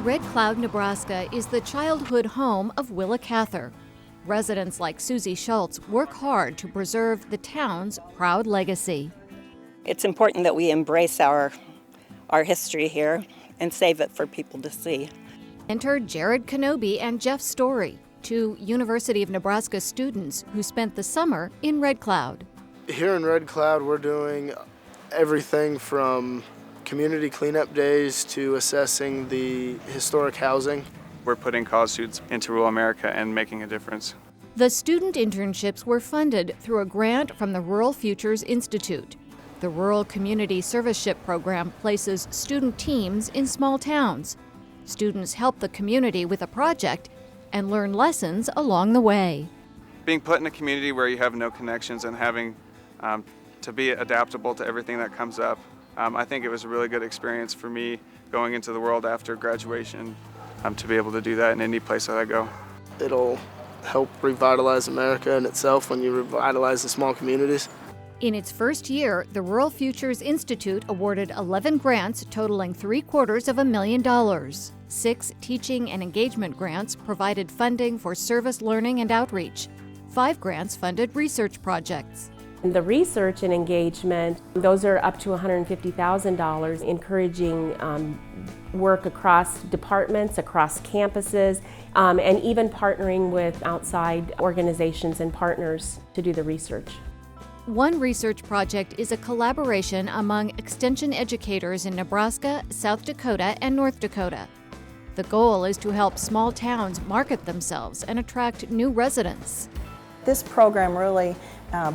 Red Cloud, Nebraska is the childhood home of Willa Cather. Residents like Susie Schultz work hard to preserve the town's proud legacy. It's important that we embrace our history here and save it for people to see. Enter Jared Kenobi and Jeff Story, two University of Nebraska students who spent the summer in Red Cloud. Here in Red Cloud, we're doing everything from community cleanup days to assessing the historic housing. We're putting college students into rural America and making a difference. The student internships were funded through a grant from the Rural Futures Institute. The Rural Community Serviceship Program places student teams in small towns. Students help the community with a project and learn lessons along the way. Being put in a community where you have no connections and having to be adaptable to everything that comes up, I think it was a really good experience for me going into the world after graduation to be able to do that in any place that I go. It'll help revitalize America in itself when you revitalize the small communities. In its first year, the Rural Futures Institute awarded 11 grants totaling $750,000. 6 teaching and engagement grants provided funding for service learning and outreach. 5 grants funded research projects. The research and engagement, those are up to $150,000, encouraging work across departments, across campuses, and even partnering with outside organizations and partners to do the research. One research project is a collaboration among extension educators in Nebraska, South Dakota, and North Dakota. The goal is to help small towns market themselves and attract new residents. This program really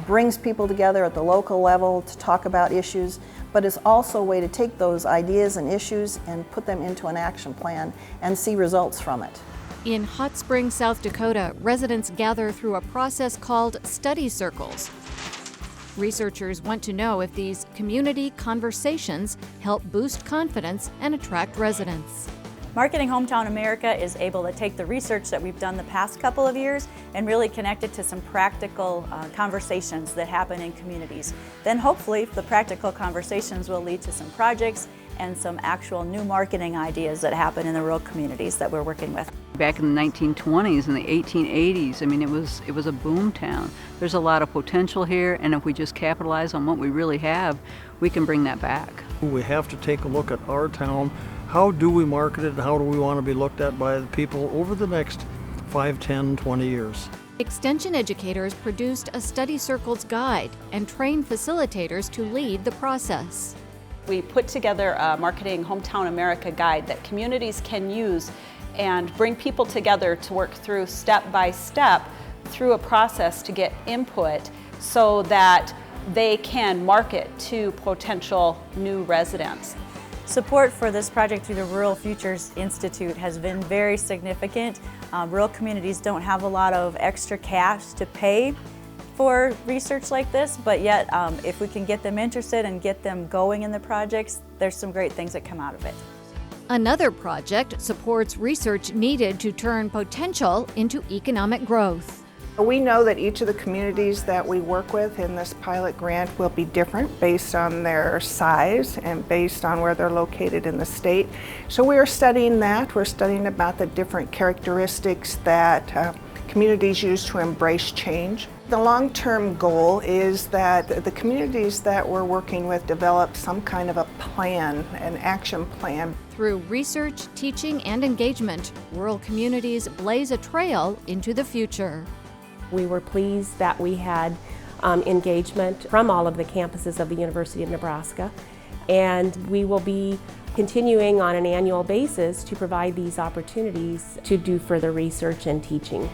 brings people together at the local level to talk about issues, but it's also a way to take those ideas and issues and put them into an action plan and see results from it. In Hot Springs, South Dakota, residents gather through a process called study circles. Researchers want to know if these community conversations help boost confidence and attract residents. Marketing Hometown America is able to take the research that we've done the past couple of years and really connect it to some practical conversations that happen in communities. Then hopefully the practical conversations will lead to some projects and some actual new marketing ideas that happen in the rural communities that we're working with. Back in the 1920s and the 1880s, I mean, it was a boom town. There's a lot of potential here, and if we just capitalize on what we really have, we can bring that back. We have to take a look at our town. How do we market it? How do we want to be looked at by the people over the next 5, 10, 20 years? Extension educators produced a study circles guide and trained facilitators to lead the process. We put together a Marketing Hometown America guide that communities can use and bring people together to work through step by step through a process to get input so that they can market to potential new residents. Support for this project through the Rural Futures Institute has been very significant. Rural communities don't have a lot of extra cash to pay for research like this, but yet if we can get them interested and get them going in the projects, there's some great things that come out of it. Another project supports research needed to turn potential into economic growth. We know that each of the communities that we work with in this pilot grant will be different based on their size and based on where they're located in the state. So we are studying that. We're studying about the different characteristics that communities use to embrace change. The long-term goal is that the communities that we're working with develop some kind of a plan, an action plan. Through research, teaching, and engagement, rural communities blaze a trail into the future. We were pleased that we had engagement from all of the campuses of the University of Nebraska, and we will be continuing on an annual basis to provide these opportunities to do further research and teaching.